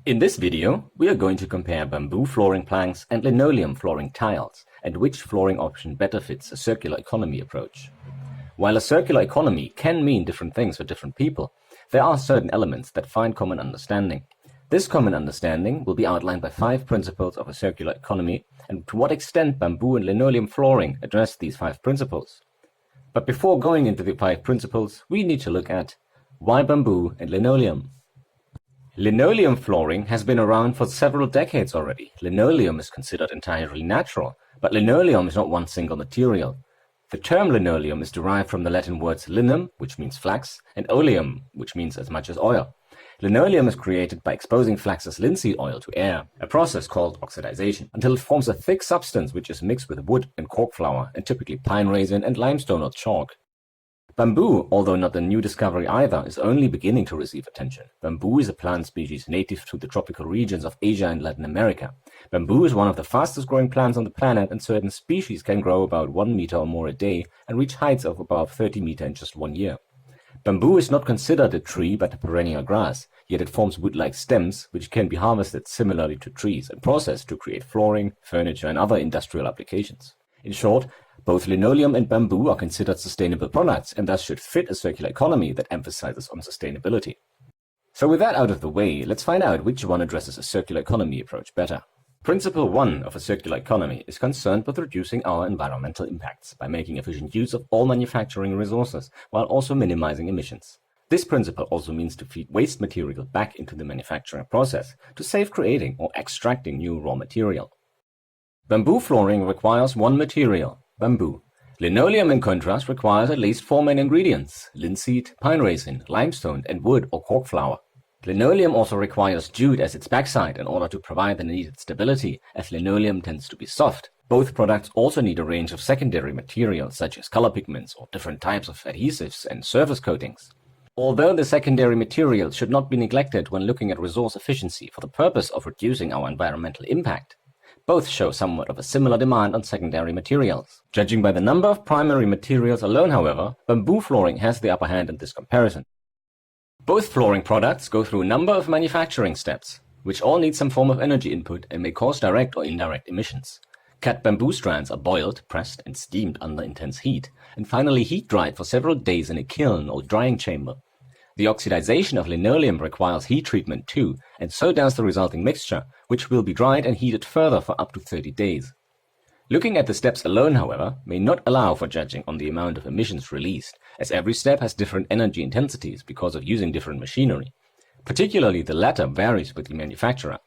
In this video, we are going to compare bamboo flooring planks and linoleum flooring tiles, and which flooring option better fits a circular economy approach. While a circular economy can mean different things for different people, there are certain elements that find common understanding. This common understanding will be outlined by 5 principles of a circular economy, and to what extent bamboo and linoleum flooring address these 5 principles. But before going into the 5 principles, we need to look at why bamboo and linoleum. Linoleum flooring has been around for several decades already. Linoleum is considered entirely natural, but linoleum is not one single material. The term linoleum is derived from the Latin words linum, which means flax, and oleum, which means as much as oil. Linoleum is created by exposing flax's linseed oil to air, a process called oxidization, until it forms a thick substance which is mixed with wood and cork flour, and typically pine resin and limestone or chalk. Bamboo, although not a new discovery either, is only beginning to receive attention. Bamboo is a plant species native to the tropical regions of Asia and Latin America. Bamboo is one of the fastest growing plants on the planet, and certain species can grow about 1 meter or more a day and reach heights of above 30 meters in just 1 year. Bamboo is not considered a tree but a perennial grass, yet it forms wood-like stems which can be harvested similarly to trees and processed to create flooring, furniture and other industrial applications. In short, both linoleum and bamboo are considered sustainable products and thus should fit a circular economy that emphasizes on sustainability. So with that out of the way, let's find out which one addresses a circular economy approach better. Principle 1 of a circular economy is concerned with reducing our environmental impacts by making efficient use of all manufacturing resources while also minimizing emissions. This principle also means to feed waste material back into the manufacturing process to save creating or extracting new raw material. Bamboo flooring requires one material, bamboo. Linoleum, in contrast, requires at least 4 main ingredients: linseed, pine resin, limestone, and wood or cork flour. Linoleum also requires jute as its backside in order to provide the needed stability, as linoleum tends to be soft. Both products also need a range of secondary materials such as color pigments or different types of adhesives and surface coatings. Although the secondary materials should not be neglected when looking at resource efficiency for the purpose of reducing our environmental impact, both show somewhat of a similar demand on secondary materials. Judging by the number of primary materials alone, however, bamboo flooring has the upper hand in this comparison. Both flooring products go through a number of manufacturing steps, which all need some form of energy input and may cause direct or indirect emissions. Cut bamboo strands are boiled, pressed, and steamed under intense heat, and finally heat-dried for several days in a kiln or drying chamber. The oxidization of linoleum requires heat treatment too, and so does the resulting mixture, which will be dried and heated further for up to 30 days. Looking at the steps alone, however, may not allow for judging on the amount of emissions released, as every step has different energy intensities because of using different machinery. Particularly the latter varies with the manufacturer.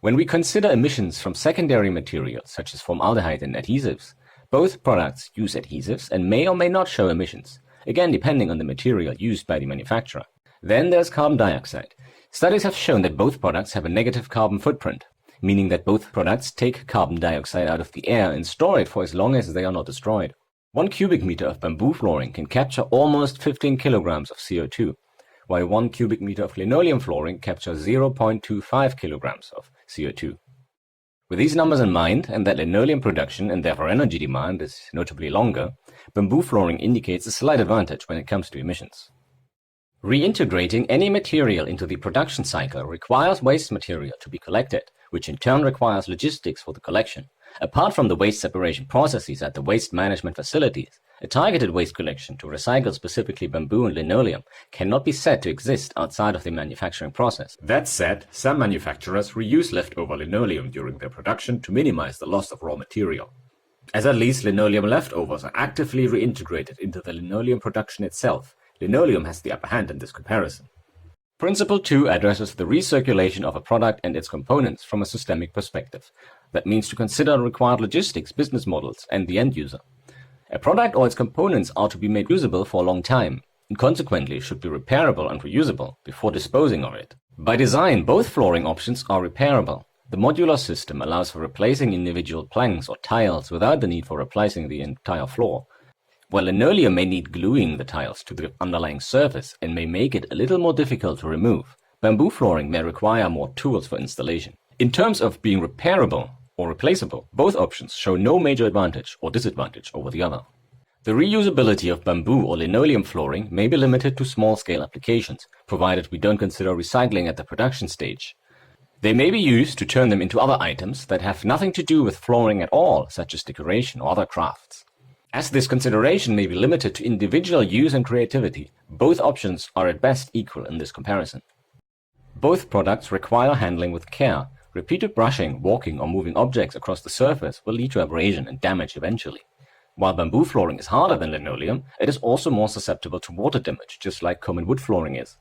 When we consider emissions from secondary materials such as formaldehyde and adhesives, both products use adhesives and may or may not show emissions, again depending on the material used by the manufacturer. Then there's carbon dioxide. Studies have shown that both products have a negative carbon footprint, meaning that both products take carbon dioxide out of the air and store it for as long as they are not destroyed. 1 cubic meter of bamboo flooring can capture almost 15 kilograms of CO2, while 1 cubic meter of linoleum flooring captures 0.25 kilograms of CO2. With these numbers in mind, and that linoleum production and therefore energy demand is notably longer, bamboo flooring indicates a slight advantage when it comes to emissions. Reintegrating any material into the production cycle requires waste material to be collected, which in turn requires logistics for the collection. Apart from the waste separation processes at the waste management facilities, a targeted waste collection to recycle specifically bamboo and linoleum cannot be said to exist outside of the manufacturing process. That said, some manufacturers reuse leftover linoleum during their production to minimize the loss of raw material. As at least linoleum leftovers are actively reintegrated into the linoleum production itself, linoleum has the upper hand in this comparison. Principle 2 addresses the recirculation of a product and its components from a systemic perspective. That means to consider required logistics, business models, and the end user. A product or its components are to be made usable for a long time, and consequently should be repairable and reusable before disposing of it. By design, both flooring options are repairable. The modular system allows for replacing individual planks or tiles without the need for replacing the entire floor. While linoleum may need gluing the tiles to the underlying surface and may make it a little more difficult to remove, bamboo flooring may require more tools for installation. In terms of being repairable or replaceable, both options show no major advantage or disadvantage over the other. The reusability of bamboo or linoleum flooring may be limited to small-scale applications, provided we don't consider recycling at the production stage. They may be used to turn them into other items that have nothing to do with flooring at all, such as decoration or other crafts. As this consideration may be limited to individual use and creativity, both options are at best equal in this comparison. Both products require handling with care. Repeated brushing, walking, or moving objects across the surface will lead to abrasion and damage eventually. While bamboo flooring is harder than linoleum, it is also more susceptible to water damage, just like common wood flooring is.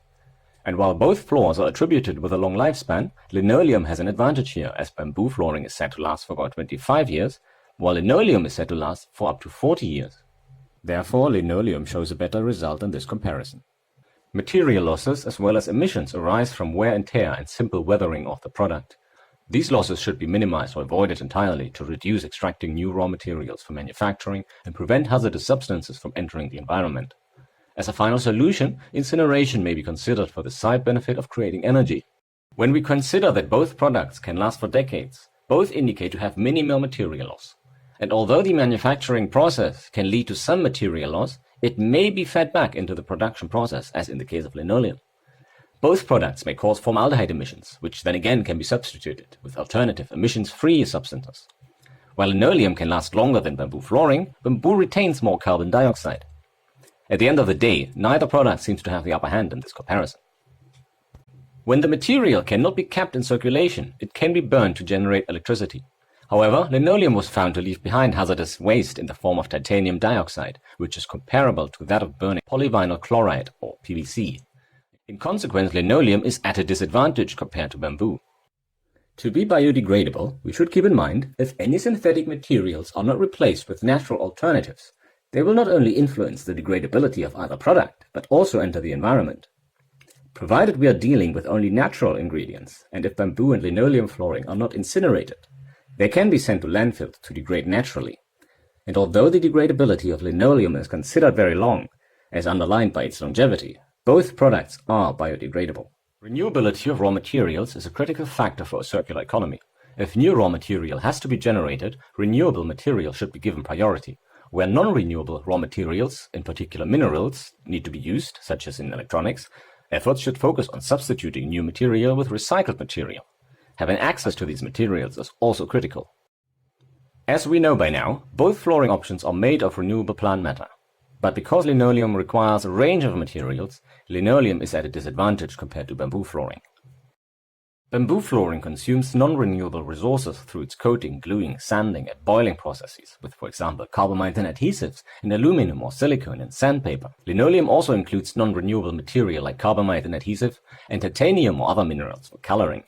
And while both floors are attributed with a long lifespan, linoleum has an advantage here, as bamboo flooring is said to last for about 25 years, while linoleum is said to last for up to 40 years. Therefore, linoleum shows a better result in this comparison. Material losses as well as emissions arise from wear and tear and simple weathering of the product. These losses should be minimized or avoided entirely to reduce extracting new raw materials for manufacturing and prevent hazardous substances from entering the environment. As a final solution, incineration may be considered for the side benefit of creating energy. When we consider that both products can last for decades, both indicate to have minimal material loss. And although the manufacturing process can lead to some material loss, it may be fed back into the production process, as in the case of linoleum. Both products may cause formaldehyde emissions, which then again can be substituted with alternative emissions-free substances. While linoleum can last longer than bamboo flooring, bamboo retains more carbon dioxide. At the end of the day, neither product seems to have the upper hand in this comparison. When the material cannot be kept in circulation, it can be burned to generate electricity. However, linoleum was found to leave behind hazardous waste in the form of titanium dioxide, which is comparable to that of burning polyvinyl chloride, or PVC. In consequence, linoleum is at a disadvantage compared to bamboo. To be biodegradable, we should keep in mind, if any synthetic materials are not replaced with natural alternatives, they will not only influence the degradability of either product, but also enter the environment. Provided we are dealing with only natural ingredients, and if bamboo and linoleum flooring are not incinerated, they can be sent to landfill to degrade naturally. And although the degradability of linoleum is considered very long, as underlined by its longevity, both products are biodegradable. Renewability of raw materials is a critical factor for a circular economy. If new raw material has to be generated, renewable material should be given priority. Where non-renewable raw materials, in particular minerals, need to be used, such as in electronics, efforts should focus on substituting new material with recycled material. Having access to these materials is also critical. As we know by now, both flooring options are made of renewable plant matter. But because linoleum requires a range of materials, linoleum is at a disadvantage compared to bamboo flooring. Bamboo flooring consumes non-renewable resources through its coating, gluing, sanding, and boiling processes, with, for example, carbamide and adhesives, in aluminum or silicone and sandpaper. Linoleum also includes non-renewable material like carbamide and adhesive, and titanium or other minerals for coloring.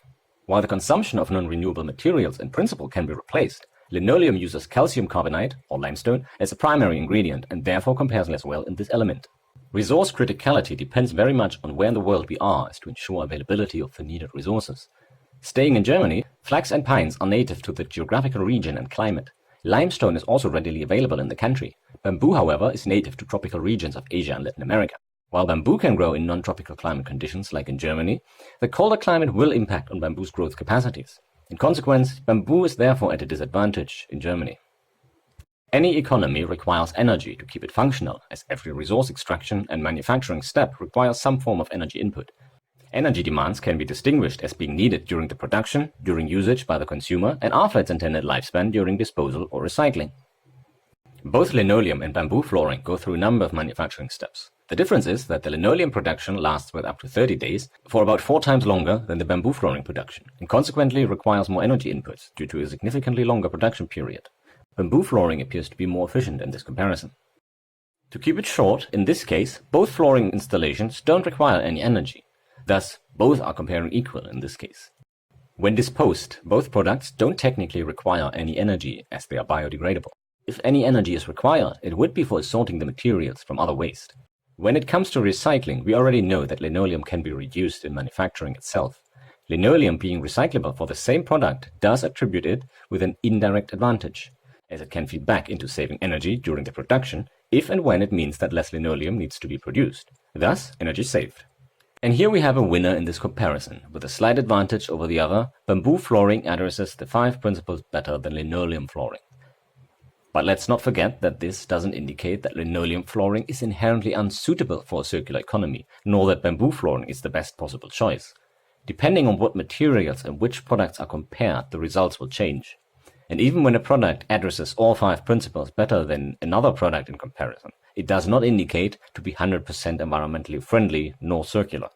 While the consumption of non-renewable materials in principle can be replaced, linoleum uses calcium carbonate, or limestone, as a primary ingredient and therefore compares less well in this element. Resource criticality depends very much on where in the world we are as to ensure availability of the needed resources. Staying in Germany, flax and pines are native to the geographical region and climate. Limestone is also readily available in the country. Bamboo, however, is native to tropical regions of Asia and Latin America. While bamboo can grow in non-tropical climate conditions like in Germany, the colder climate will impact on bamboo's growth capacities. In consequence, bamboo is therefore at a disadvantage in Germany. Any economy requires energy to keep it functional, as every resource extraction and manufacturing step requires some form of energy input. Energy demands can be distinguished as being needed during the production, during usage by the consumer, and after its intended lifespan during disposal or recycling. Both linoleum and bamboo flooring go through a number of manufacturing steps. The difference is that the linoleum production lasts with up to 30 days, for about 4 times longer than the bamboo flooring production, and consequently requires more energy inputs due to a significantly longer production period. Bamboo flooring appears to be more efficient in this comparison. To keep it short, in this case, both flooring installations don't require any energy. Thus, both are comparing equal in this case. When disposed, both products don't technically require any energy as they are biodegradable. If any energy is required, it would be for sorting the materials from other waste. When it comes to recycling, we already know that linoleum can be reused in manufacturing itself. Linoleum being recyclable for the same product does attribute it with an indirect advantage, as it can feed back into saving energy during the production if and when it means that less linoleum needs to be produced. Thus, energy saved. And here we have a winner in this comparison. With a slight advantage over the other, bamboo flooring addresses the 5 principles better than linoleum flooring. But let's not forget that this doesn't indicate that linoleum flooring is inherently unsuitable for a circular economy, nor that bamboo flooring is the best possible choice. Depending on what materials and which products are compared, the results will change. And even when a product addresses all 5 principles better than another product in comparison, it does not indicate to be 100% environmentally friendly nor circular.